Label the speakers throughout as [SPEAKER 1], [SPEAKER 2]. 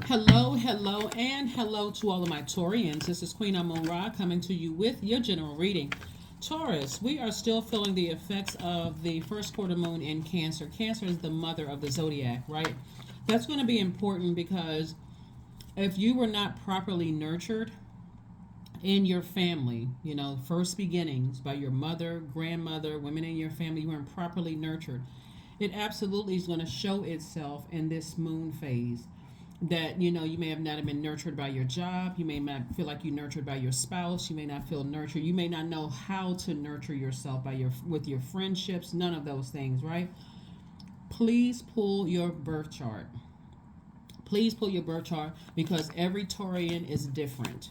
[SPEAKER 1] Hello, hello, and hello to all of my Taurians. This is Queen Amon Ra coming to you with your general reading. Taurus, we are still feeling the effects of the first quarter moon in Cancer. Cancer is the mother of the Zodiac, right? That's going to be important because if you were not properly nurtured in your family, first beginnings by your mother, grandmother, women in your family, you weren't properly nurtured, it absolutely is going to show itself in this moon phase. That you may have not been nurtured by your job, you may not feel like you're nurtured by your spouse, you may not feel nurtured, you may not know how to nurture yourself with your friendships, none of those things, right? Please pull your birth chart. Please pull your birth chart because every Taurian is different.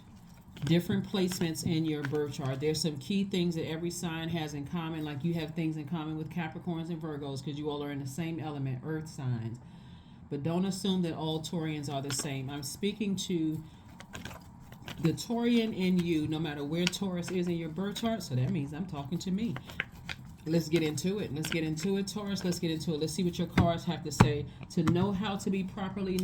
[SPEAKER 1] Different placements in your birth chart. There's some key things that every sign has in common, like you have things in common with Capricorns and Virgos because you all are in the same element, earth signs. But don't assume that all Taurians are the same. I'm speaking to the Taurian in you, no matter where Taurus is in your birth chart. So that means I'm talking to me. Let's get into it. Let's get into it, Taurus. Let's get into it. Let's see what your cards have to say. To know how to be properly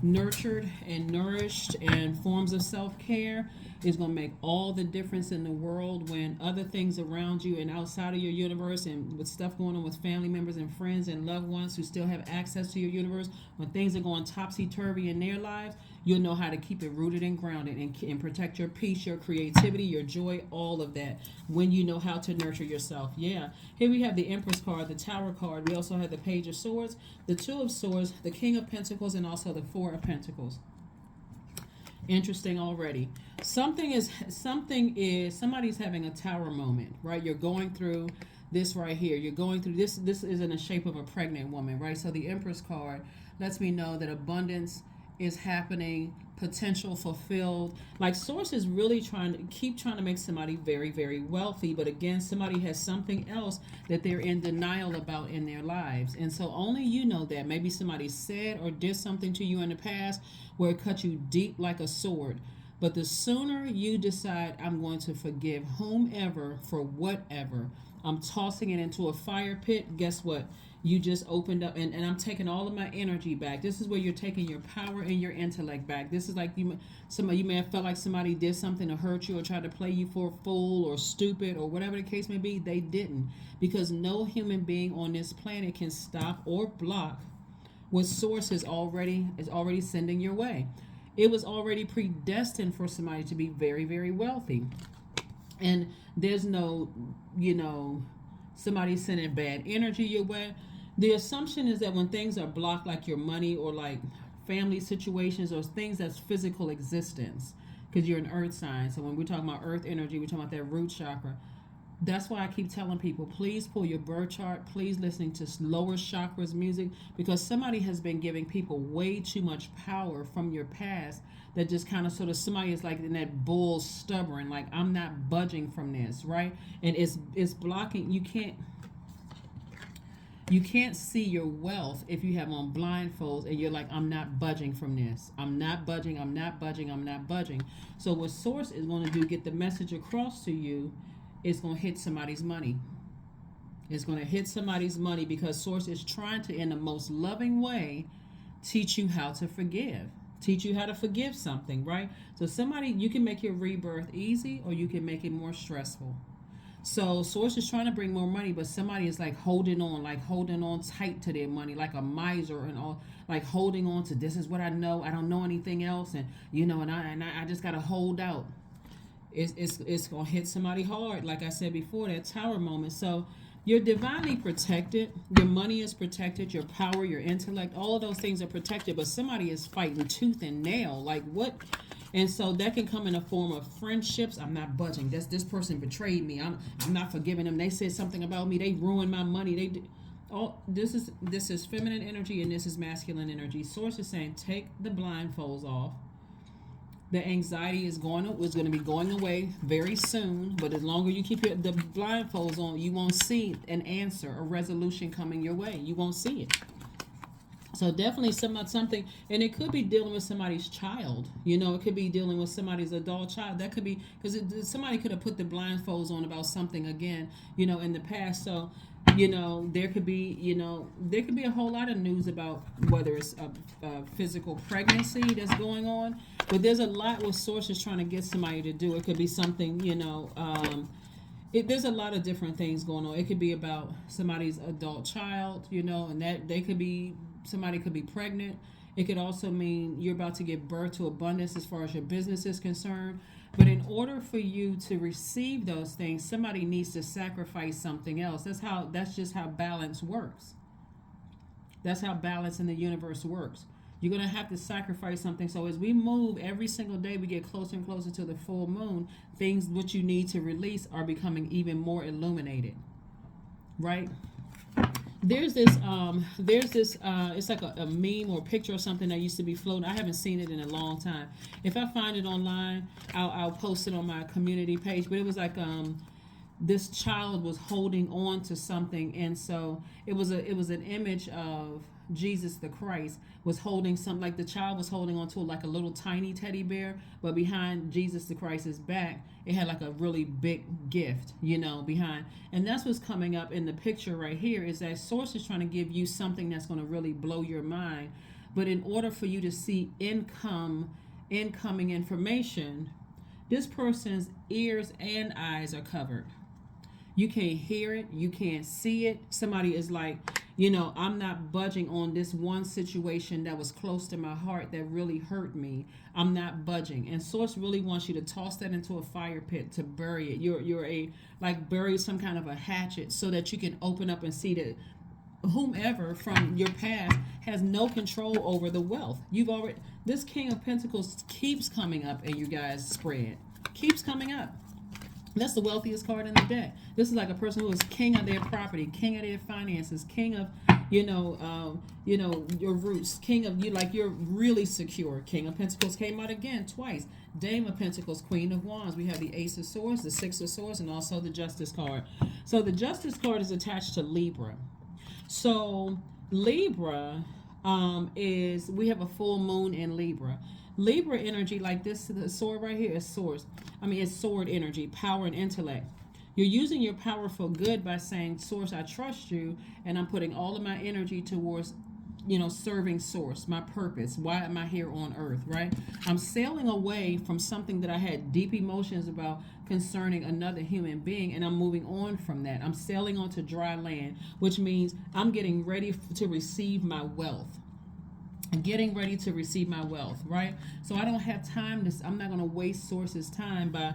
[SPEAKER 1] nurtured and nourished, and forms of self-care is going to make all the difference in the world when other things around you and outside of your universe, and with stuff going on with family members and friends and loved ones who still have access to your universe, when things are going topsy-turvy in their lives, you'll know how to keep it rooted and grounded and protect your peace, your creativity, your joy, all of that when you know how to nurture yourself. Yeah. Here we have the Empress card, the Tower card. We also have the Page of Swords, the Two of Swords, the King of Pentacles, and also the Four of Pentacles. Interesting already. Somebody's having a tower moment, right? You're going through this right here. You're going through this. This is in the shape of a pregnant woman, right? So the Empress card lets me know that abundance is happening, potential fulfilled. Like Source is really trying to make somebody very, very wealthy. But again, somebody has something else that they're in denial about in their lives. And so only you know that. Maybe somebody said or did something to you in the past where it cut you deep like a sword. But the sooner you decide, I'm going to forgive whomever for whatever, I'm tossing it into a fire pit, guess what? You just opened up, and I'm taking all of my energy back. This is where you're taking your power and your intellect back. This is like you may have felt like somebody did something to hurt you or tried to play you for a fool or stupid or whatever the case may be. They didn't, because no human being on this planet can stop or block what Source is already sending your way. It was already predestined for somebody to be very, very wealthy. And there's no, somebody sending bad energy your way. The assumption is that when things are blocked, like your money or like family situations or things that's physical existence, because you're an earth sign. So when we're talking about earth energy, we're talking about that root chakra. That's why I keep telling people, please pull your birth chart. Please listening to lower chakras music, because somebody has been giving people way too much power from your past that just kind of somebody is like in that bull stubborn, like I'm not budging from this, right? And it's blocking. You can't see your wealth if you have on blindfolds and you're like, I'm not budging from this. I'm not budging. I'm not budging. I'm not budging. So what Source is going to do, get the message across to you, is going to hit somebody's money. It's going to hit somebody's money because Source is trying to, in the most loving way, teach you how to forgive. Teach you how to forgive something, right? So you can make your rebirth easy or you can make it more stressful. So Source is trying to bring more money, but somebody is like holding on tight to their money, like a miser, and all, like holding on to, this is what I know. I don't know anything else, and I just gotta hold out. It's gonna hit somebody hard, like I said before, that tower moment. So you're divinely protected. Your money is protected. Your power, your intellect, all of those things are protected. But somebody is fighting tooth and nail. Like what? And so that can come in a form of friendships. I'm not budging. This person betrayed me. I'm not forgiving them. They said something about me. They ruined my money. This is feminine energy and this is masculine energy. Source is saying, take the blindfolds off. The anxiety is going to be going away very soon. But the longer you keep the blindfolds on, you won't see an answer, a resolution coming your way. You won't see it. So definitely something, and it could be dealing with somebody's child. It could be dealing with somebody's adult child. That could be because somebody could have put the blindfolds on about something again, in the past. So There could be, there could be a whole lot of news about whether it's a physical pregnancy that's going on, but there's a lot what source is trying to get somebody to do. It could be something, there's a lot of different things going on. It could be about somebody's adult child, and that they could be, somebody could be pregnant. It could also mean you're about to give birth to abundance as far as your business is concerned. But in order for you to receive those things, somebody needs to sacrifice something else. That's just how balance works. That's how balance in the universe works. You're going to have to sacrifice something. So as we move every single day, we get closer and closer to the full moon. Things which you need to release are becoming even more illuminated. Right? There's this it's like a meme or picture or something that used to be floating. I haven't seen it in a long time. If I find it online, I'll post it on my community page. But it was like this child was holding on to something, and so it was an image of Jesus the Christ was holding something, like the child was holding on to like a little tiny teddy bear, but behind Jesus the Christ's back it had like a really big gift, behind. And that's what's coming up in the picture right here, is that source is trying to give you something that's going to really blow your mind. But in order for you to see incoming information, this person's ears and eyes are covered. You can't hear it, you can't see it. Somebody is like, I'm not budging on this one situation that was close to my heart that really hurt me. I'm not budging. And source really wants you to toss that into a fire pit, to bury it. You're bury some kind of a hatchet so that you can open up and see that whomever from your past has no control over the wealth. This King of Pentacles keeps coming up in you guys' spread. Keeps coming up. That's the wealthiest card in the deck. This is like a person who is king of their property, king of their finances, king of, your roots, king of you, like you're really secure. King of Pentacles came out again twice. Dame of Pentacles, Queen of Wands. We have the Ace of Swords, the Six of Swords, and also the Justice card. So the Justice card is attached to Libra. So Libra we have a full moon in Libra. Libra energy, like this, the sword right here is swords. It's sword energy, power and intellect. You're using your power for good by saying, Source, I trust you, and I'm putting all of my energy towards, serving Source, my purpose. Why am I here on earth, right? I'm sailing away from something that I had deep emotions about concerning another human being, and I'm moving on from that. I'm sailing onto dry land, which means I'm getting ready to receive my wealth. Getting ready to receive my wealth, right? So I don't have time I'm not going to waste Source's time by,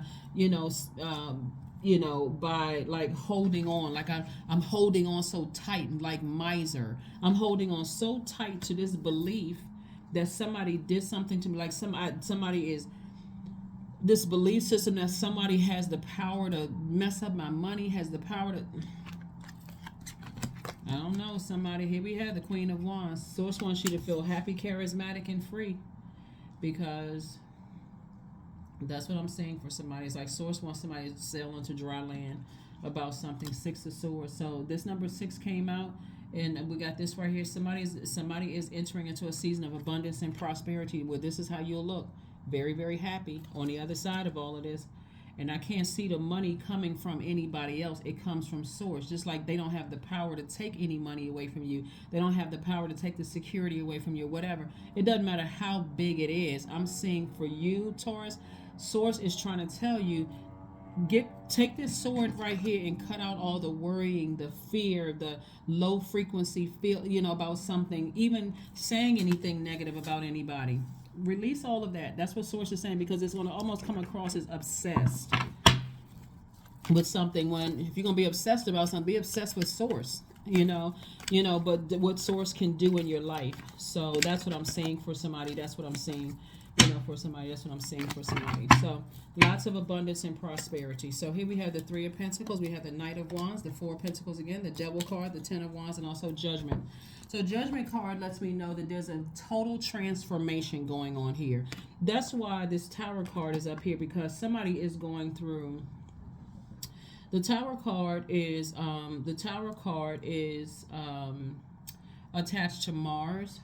[SPEAKER 1] by like holding on, like I'm holding on so tight, like miser. I'm holding on so tight to this belief that somebody did something to me, like somebody is this belief system that somebody has the power to mess up my money, has the power to. I don't know, somebody. Here we have the Queen of Wands. Source wants you to feel happy, charismatic, and free, because that's what I'm saying for somebody. It's like Source wants somebody to sail into dry land about something. Six of Swords. So this number 6 came out, and we got this right here. Somebody is entering into a season of abundance and prosperity, where this is how you'll look. Very, very happy on the other side of all of this. And I can't see the money coming from anybody else. It comes from Source. Just like they don't have the power to take any money away from you. They don't have the power to take the security away from you, whatever. It doesn't matter how big it is. I'm seeing for you, Taurus, Source is trying to tell you, take this sword right here and cut out all the worrying, the fear, the low frequency feel, about something, even saying anything negative about anybody. Release all of that. That's what Source is saying, because it's going to almost come across as obsessed with something. If you're going to be obsessed about something, be obsessed with Source, but what Source can do in your life. So that's what I'm saying for somebody. That's what I'm saying, for somebody. That's what I'm saying for somebody. So lots of abundance and prosperity. So here we have the 3 of Pentacles. We have the Knight of Wands, the 4 of Pentacles again, the Devil card, the 10 of Wands, and also Judgment. So Judgment card lets me know that there's a total transformation going on here. That's why this Tower card is up here, because somebody is going through. The Tower card is attached to Mars.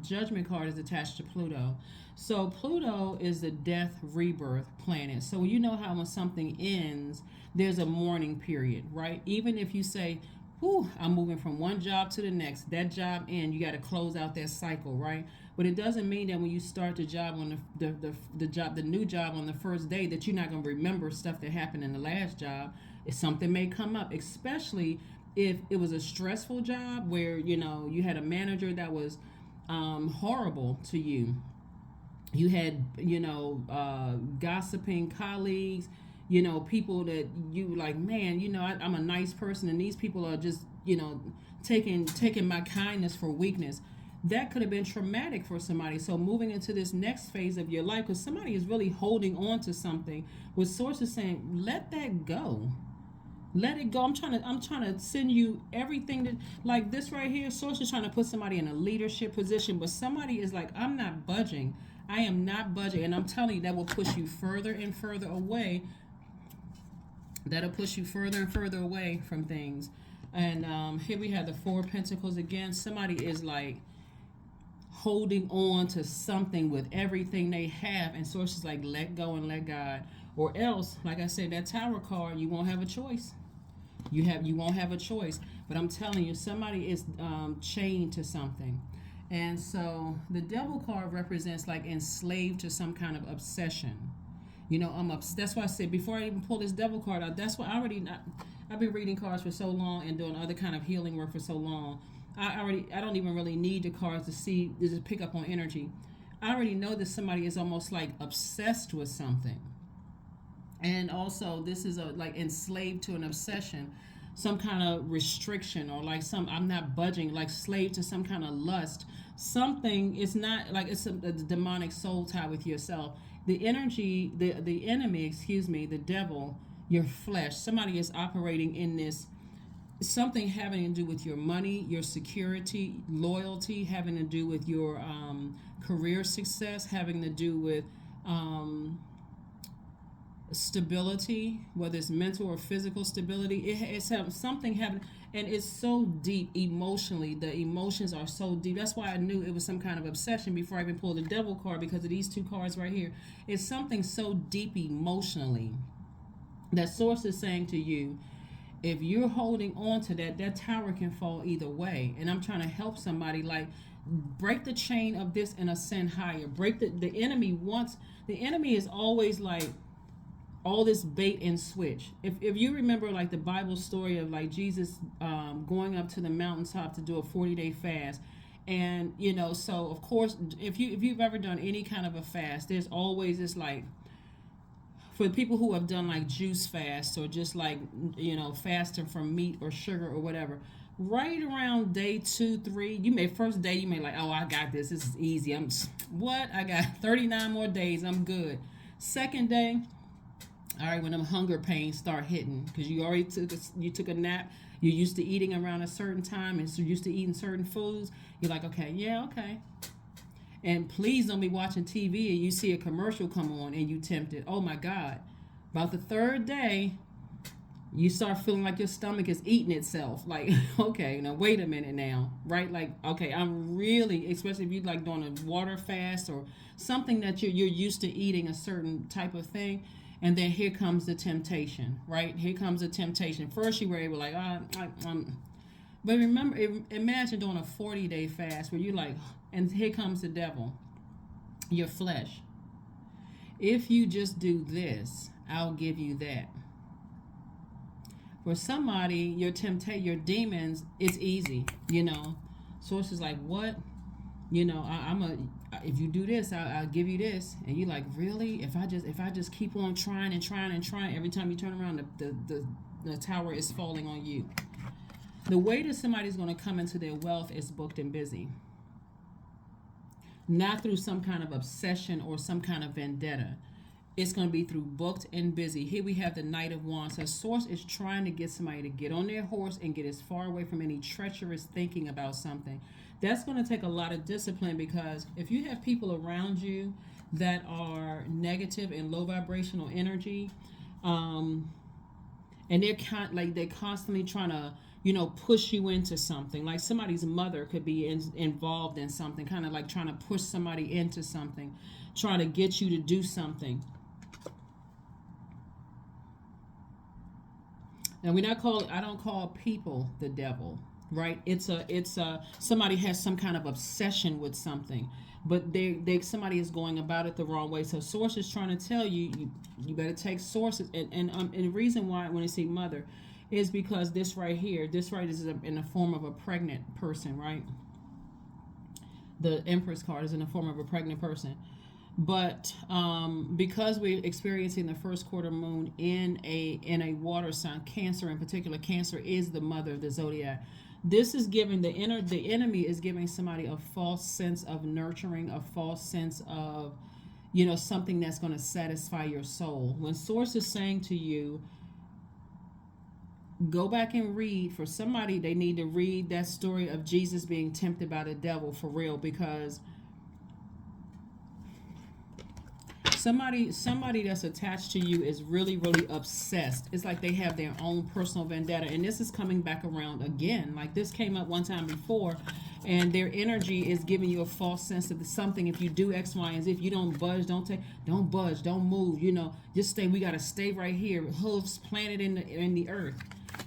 [SPEAKER 1] Judgment card is attached to Pluto. So Pluto is the death rebirth planet. So how when something ends, there's a mourning period, right? Even if you say, whew, I'm moving from one job to the next. That job in, you got to close out that cycle, right? But it doesn't mean that when you start the job on the new job on the first day that you're not going to remember stuff that happened in the last job. If something may come up, especially if it was a stressful job where you had a manager that was horrible to you. You had gossiping colleagues, people that you like, man, I'm a nice person, and these people are just taking my kindness for weakness. That could have been traumatic for somebody. So moving into this next phase of your life, because somebody is really holding on to something, with sources saying, let that go. Let it go. I'm trying to send you everything that, like this right here. Source is trying to put somebody in a leadership position, but somebody is like, I'm not budging. I am not budging, and I'm telling you that will push you further and further away. That'll push you further and further away from things. And here we have the Four of Pentacles again. Somebody is like holding on to something with everything they have, and source is like, let go and let God. Or else, like I said, that Tower card, you won't have a choice. You won't have a choice. But I'm telling you, somebody is chained to something. And so the Devil card represents like enslaved to some kind of obsession. That's why I said before I even pull this Devil card out, that's why I've been reading cards for so long and doing other kind of healing work for so long. I don't even really need the cards to just pick up on energy. I already know that somebody is almost like obsessed with something. And also this is like enslaved to an obsession, some kind of restriction, or like I'm not budging, like slave to some kind of lust. Something, it's not like it's a demonic soul tie with yourself. The energy, the enemy, the devil, your flesh. Somebody is operating in this, something having to do with your money, your security, loyalty, having to do with your career success, having to do with stability, whether it's mental or physical stability. It's something happening, and it's so deep emotionally. The emotions are so deep. That's why I knew it was some kind of obsession before I even pulled the Devil card, because of these two cards right here. It's something so deep emotionally that source is saying to you, if you're holding on to that tower can fall either way. And I'm trying to help somebody, like, break the chain of this and ascend higher. Break the enemy is always like all this bait and switch. If you remember, like, the Bible story of like Jesus going up to the mountaintop to do a 40-day fast, and so of course if you've ever done any kind of a fast, there's always this, like, for people who have done like juice fasts, or just like fasting from meat or sugar or whatever, right around day 2, 3, first day you may like, oh, I got this is easy, I got 39 more days, I'm good. Second day, all right, when them hunger pains start hitting, because you already took a nap, you're used to eating around a certain time, and so you're used to eating certain foods, you're like, okay. And please don't be watching TV and you see a commercial come on and you tempted. Oh my God. About the third day, you start feeling like your stomach is eating itself. Like, okay, now wait a minute now, right? Like, okay, I'm really, especially if you're like doing a water fast or something that you're used to eating a certain type of thing. And then here comes the temptation, right? Here comes the temptation. First you were able, like, but remember, imagine doing a 40-day fast where you're like, and here comes the devil, your flesh. If you just do this, I'll give you that. For somebody, your demons, it's easy, Source is like, what? If you do this, I'll give you this. And you're like, really? If I just keep on trying, every time you turn around, the tower is falling on you. The way that somebody's going to come into their wealth is booked and busy. Not through some kind of obsession or some kind of vendetta. It's going to be through booked and busy. Here we have the Knight of Wands. So source is trying to get somebody to get on their horse and get as far away from any treacherous thinking about something. That's going to take a lot of discipline, because if you have people around you that are negative and low vibrational energy, and they're constantly trying to push you into something. Like somebody's mother could be involved in something, kind of like trying to push somebody into something, trying to get you to do something. And I don't call people the devil, right? It's a somebody has some kind of obsession with something, but somebody is going about it the wrong way. So source is trying to tell you, you better take sources. And the reason why when you see mother is because this right here, this right is in the form of a pregnant person, right? The Empress card is in the form of a pregnant person. But because we're experiencing the first quarter moon in a water sign, Cancer in particular, Cancer is the mother of the zodiac. This is giving the enemy is giving somebody a false sense of nurturing, a false sense of, something that's going to satisfy your soul. When source is saying to you, go back and read, for somebody, they need to read that story of Jesus being tempted by the devil for real, because somebody that's attached to you is really, really obsessed. It's like they have their own personal vendetta, and this is coming back around again. Like this came up one time before, and their energy is giving you a false sense of something. If you do X, Y, and Z, if you don't budge, don't budge, don't move. Just stay. We gotta stay right here, hooves planted in the earth.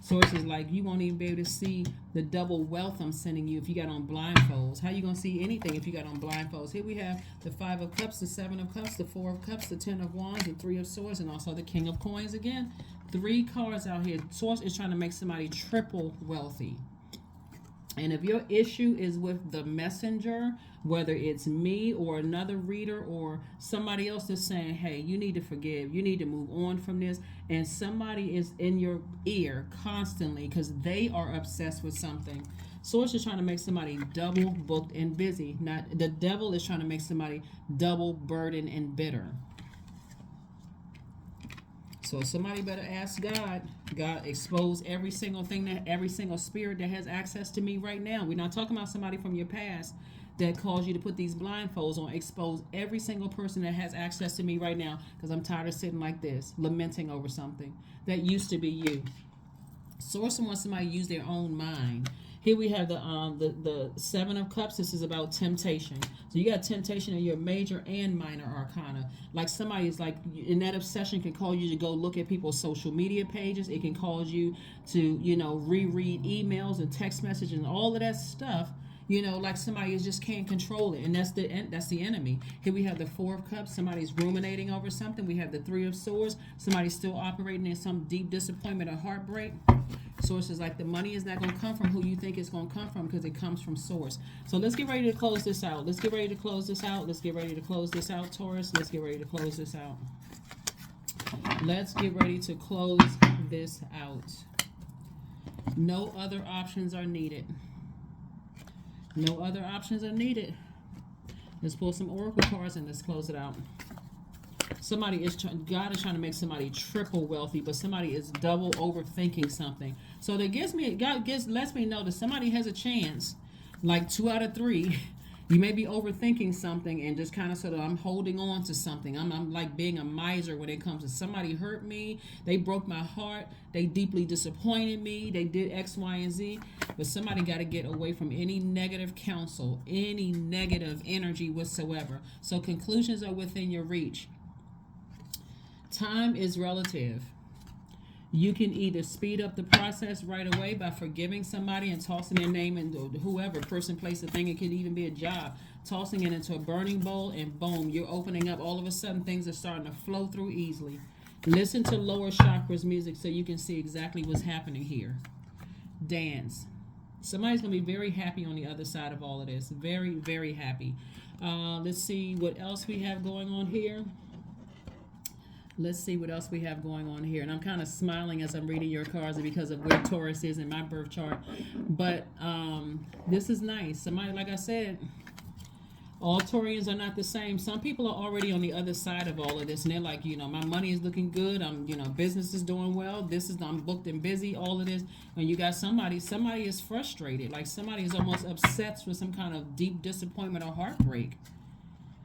[SPEAKER 1] Source is like, you won't even be able to see the double wealth I'm sending you if you got on blindfolds. How you going to see anything if you got on blindfolds? Here we have the 5 of Cups, the 7 of Cups, the 4 of Cups, the 10 of Wands, the 3 of Swords, and also the King of Coins again. 3 cards out here. Source is trying to make somebody triple wealthy. And if your issue is with the messenger, whether it's me or another reader or somebody else that's saying, hey, you need to forgive, you need to move on from this, and somebody is in your ear constantly because they are obsessed with something. Source is trying to make somebody double booked and busy. Not the devil is trying to make somebody double burdened and bitter. So somebody better ask God. God, expose every single thing, every single spirit that has access to me right now. We're not talking about somebody from your past that caused you to put these blindfolds on. Expose every single person that has access to me right now, because I'm tired of sitting like this, lamenting over something that used to be you. Source wants somebody to use their own mind. Here we have the 7 of Cups. This is about temptation. So you got temptation in your major and minor arcana. Like somebody is like, in that obsession can cause you to go look at people's social media pages. It can cause you to, reread emails and text messages and all of that stuff. Like somebody just can't control it, and that's the enemy. Here we have the 4 of Cups. Somebody's ruminating over something. We have the 3 of Swords. Somebody's still operating in some deep disappointment or heartbreak. Source is like, the money is not going to come from who you think it's going to come from, because it comes from source. So let's get ready to close this out. Let's get ready to close this out. Let's get ready to close this out, Taurus. Let's get ready to close this out. Let's get ready to close this out. No other options are needed. No other options are needed. Let's pull some oracle cards and let's close it out. God is trying to make somebody triple wealthy, but somebody is double overthinking something. So that lets me know that somebody has a chance, like 2 out of 3. You may be overthinking something and just kind of sort of, I'm holding on to something. I'm like being a miser when it comes to somebody hurt me. They broke my heart. They deeply disappointed me. They did X, Y, and Z. But somebody got to get away from any negative counsel, any negative energy whatsoever. So conclusions are within your reach. Time is relative. You can either speed up the process right away by forgiving somebody and tossing their name into whoever, person, place, a thing. It could even be a job. Tossing it into a burning bowl, and boom, you're opening up. All of a sudden, things are starting to flow through easily. Listen to lower chakras music so you can see exactly what's happening here. Dance. Somebody's going to be very happy on the other side of all of this. Very, very happy. Let's see what else we have going on here. Let's see what else we have going on here. And I'm kind of smiling as I'm reading your cards because of where Taurus is in my birth chart. But this is nice. Somebody, like I said, all Taurians are not the same. Some people are already on the other side of all of this. And they're like, my money is looking good. Business is doing well. I'm booked and busy, all of this. And you got somebody is frustrated. Like somebody is almost obsessed with some kind of deep disappointment or heartbreak.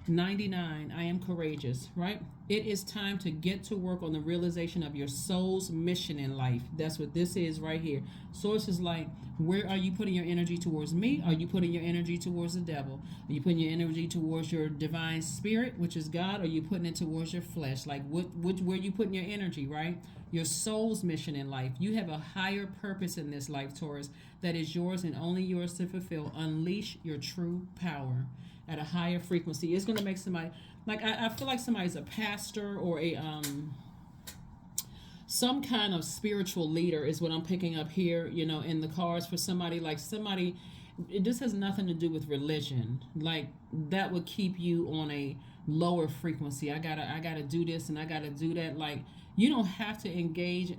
[SPEAKER 1] 99, I am courageous, right? It is time to get to work on the realization of your soul's mission in life. That's what this is right here. Source is like, where are you putting your energy towards me? Are you putting your energy towards the devil? Are you putting your energy towards your divine spirit, which is God? Or are you putting it towards your flesh? Like, where are you putting your energy, right? Your soul's mission in life. You have a higher purpose in this life, Taurus, that is yours and only yours to fulfill. Unleash your true power at a higher frequency. It's going to make somebody, like, I feel like somebody's a pastor or a some kind of spiritual leader is what I'm picking up here, in the cards for somebody, like somebody. This has nothing to do with religion. Like, that would keep you on a lower frequency. I gotta do this and I gotta do that. Like, you don't have to engage.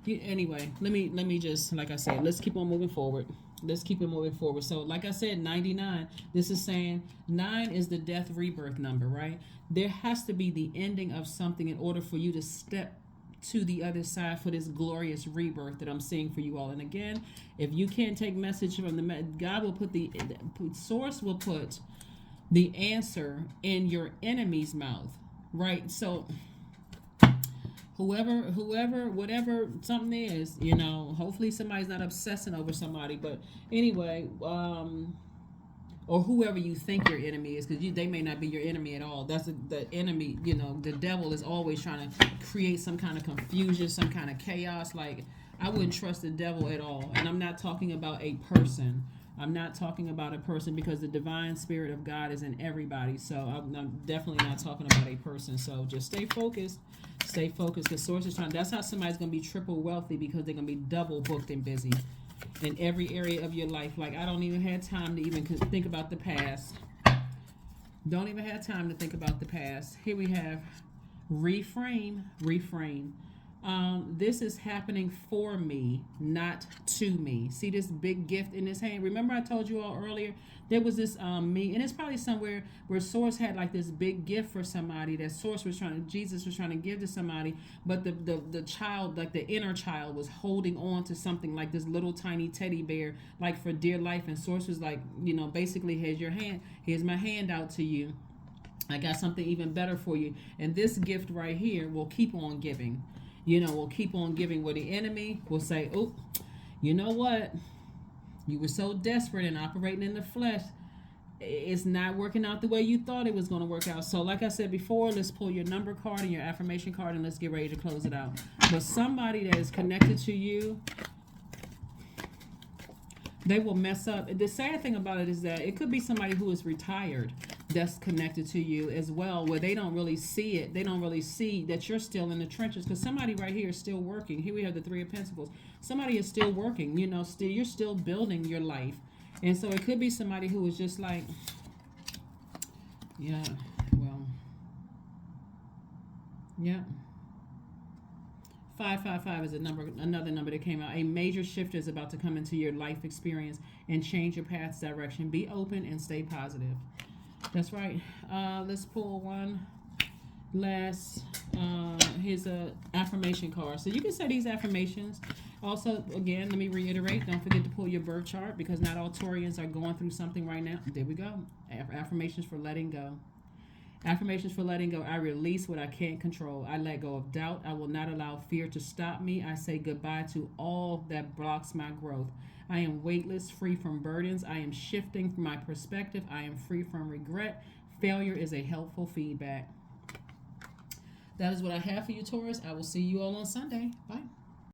[SPEAKER 1] Anyway, let me just, like I said, let's keep on moving forward. Let's keep it moving forward. So, like I said, 99, this is saying 9 is the death rebirth number, right? There has to be the ending of something in order for you to step to the other side for this glorious rebirth that I'm seeing for you all. And again, if you can't take message from God will put source will put the answer in your enemy's mouth, right? So whoever, whatever something is, hopefully somebody's not obsessing over somebody, but anyway, or whoever you think your enemy is, because they may not be your enemy at all. That's the enemy. The devil is always trying to create some kind of confusion, some kind of chaos. Like, I wouldn't trust the devil at all. And I'm not talking about a person. I'm not talking about a person, because the divine spirit of God is in everybody. So I'm definitely not talking about a person. So just stay focused. Stay focused, because source is trying. That's how somebody's going to be triple wealthy, because they're going to be double booked and busy in every area of your life. Like, I don't even have time to even think about the past. Don't even have time to think about the past. Here we have reframe. This is happening for me, not to me. See this big gift in his hand? Remember I told you all earlier, there was this me, and it's probably somewhere where source had like this big gift for somebody that Jesus was trying to give to somebody, but the child, like the inner child, was holding on to something like this little tiny teddy bear, like for dear life, and source was like, basically, here's my hand out to you. I got something even better for you. And this gift right here will keep on giving. Will keep on giving, where the enemy will say, oh, you know what? You were so desperate and operating in the flesh. It's not working out the way you thought it was going to work out. So like I said before, let's pull your number card and your affirmation card, and let's get ready to close it out. But somebody that is connected to you, they will mess up. The sad thing about it is that it could be somebody who is retired that's connected to you as well, where they don't really see it. They don't really see that you're still in the trenches, because somebody right here is still working. Here we have the Three of Pentacles. Somebody is still working, you're still building your life. And so it could be somebody who is just like, yeah, well, yeah. 555 is another number that came out. A major shift is about to come into your life experience and change your path's direction. Be open and stay positive. That's right. Let's pull one last. Here's a affirmation card. So you can say these affirmations. Also, again, let me reiterate. Don't forget to pull your birth chart, because not all Taurians are going through something right now. There we go. Affirmations for letting go. Affirmations for letting go. I release what I can't control. I let go of doubt. I will not allow fear to stop me. I say goodbye to all that blocks my growth. I am weightless, free from burdens. I am shifting my perspective. I am free from regret. Failure is a helpful feedback. That is what I have for you, Taurus. I will see you all on Sunday. Bye.